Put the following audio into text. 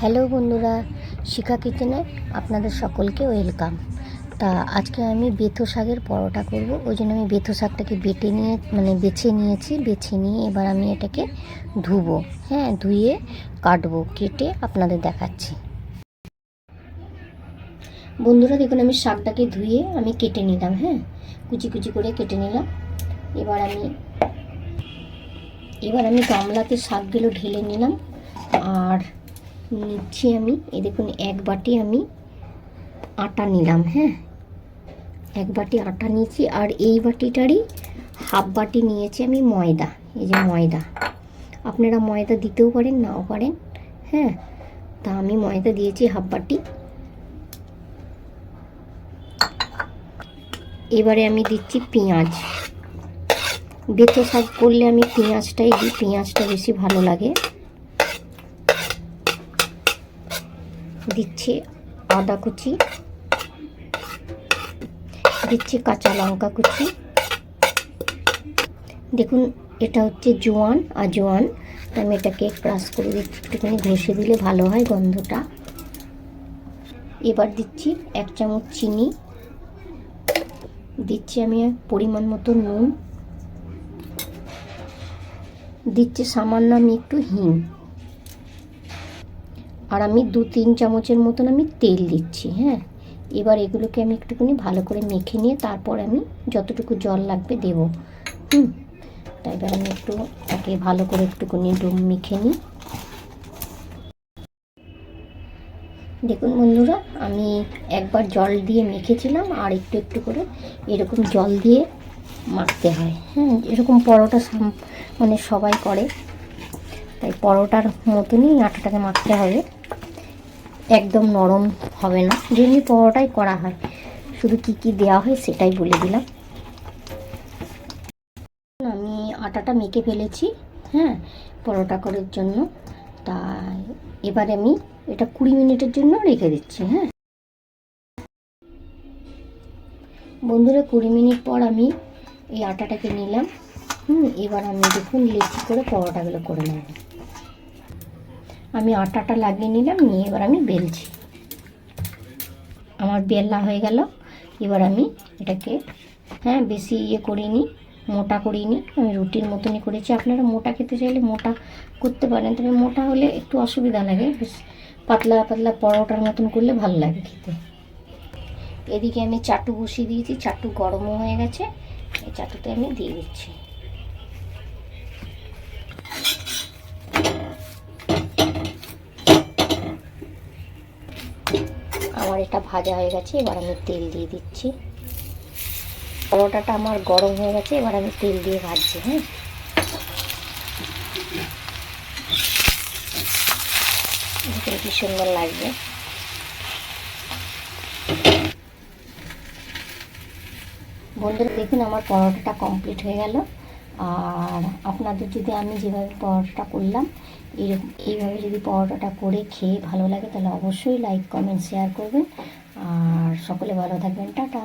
Hello বন্ধুরা, শিখা কিচেনে আপনাদের সকলকে ওয়েলকাম। তা আজকে আমি বেথো শাকের পরোটা করব। ওই জন্য আমি বেথো শাকটাকে বেছে নিয়েছি। বেছে নিয়ে এবার আমি এটাকে ধুবো, ধুয়ে কাটবো, কেটে আপনাদের দেখাচ্ছি। বন্ধুরা দেখুন, আমি শাকটাকে ধুয়ে আমি কেটে নিলাম, কুচি কুচি করে কেটে নিলাম। এবার আমি গামলাতে শাকগুলো ঢেলে নিলাম। আর নিচ্ছি আমি, এই দেখুন, এক বাটি আমি আটা নিলাম। এক বাটি আটা নিয়েছি। আর এই বাটিটারই হাফ বাটি নিয়েছি আমি ময়দা। এই যে ময়দা, আপনারা ময়দা দিতেও পারেন, নাও পারেন। তা আমি ময়দা দিয়েছি হাফ বাটি। এবারে আমি দিচ্ছি পেঁয়াজ। বেথো শাক করলে আমি পেঁয়াজটাই দিই, পেঁয়াজটা বেশি ভালো লাগে। দিচ্ছি আদা কুচি, দিচ্ছি কাঁচা লঙ্কা কুচি। দেখুন, এটা হচ্ছে জোয়ান, আমি এটাকে ক্রাশ করে দিচ্ছি, একটুখানি ঘষে দিলে ভালো হয় গন্ধটা। এবার দিচ্ছি 1 চামচ চিনি, দিচ্ছি আমি পরিমাণ মতো নুন, দিচ্ছি সামান্য আমি একটু হিং, আর আমি 2-3 চামচের মতন আমি তেল দিচ্ছি। এবার এগুলোকে আমি একটুখানি ভালো করে মেখে নিয়ে তারপর আমি যতটুকু জল লাগবে দেব। তাই এবার আমি একটু তাকে ভালো করে একটুখানি মেখে নিই। দেখুন বন্ধুরা, আমি একবার জল দিয়ে মেখেছিলাম, আর একটু একটু করে এরকম জল দিয়ে মাখতে হয়। এরকম পরোটা সবাই করে, তাই পরোটার মতনই আটাটাকে মাখতে হবে। একদম নরম হবে না, যেমনি পরোটাই করা হয়, শুধু কি দেওয়া হয় সেটাই বলে দিলাম। আমি আটাটা মেখে ফেলেছি পরোটা করার জন্য। তাই এবারে আমি এটা 20 মিনিটের জন্য রেখে দিচ্ছি। বন্ধুরা, 20 মিনিট পর আমি এই আটাটাকে নিলাম। এবার আমি দেখুন লেচি করে পরোটাগুলো করে নেব। আমি আটাটা লাগিয়ে নিলাম, নিয়ে এবার আমি বেলছি। আমার বেলা হয়ে গেল। এবার আমি এটাকে বেশি করিনি, মোটা করিনি, আমি রুটির মতনই করেছি। আপনারা মোটা খেতে চাইলে মোটা করতে পারেন, তবে মোটা হলে একটু অসুবিধা লাগে। বেশ পাতলা পাতলা পরোটার মতন করলে ভালো লাগে খেতে। এদিকে আমি চাটু বসিয়ে দিয়েছি, চাটু গরমও হয়ে গেছে। এই চাটুতে আমি দিয়ে দিচ্ছি। আমার এটা ভাজা হয়ে গেছে, এবার আমি তেল দিয়ে দিচ্ছি। পরোটাটা আমার গরম হয়ে গেছে, এবার আমি তেল দিয়ে ভাজছি। দেখুন কি সুন্দর লাগবে। বন্ধুরা দেখুন, আমার পরোটাটা কমপ্লিট হয়ে গেল। আর আপনাদের যদি আমি যেভাবে পরোটাটা করলাম এইভাবে যদি পরোটাটা করে খেয়ে ভালো লাগে, তাহলে অবশ্যই লাইক, কমেন্ট, শেয়ার করবেন। আর সকলে ভালো থাকবেন। টাটা।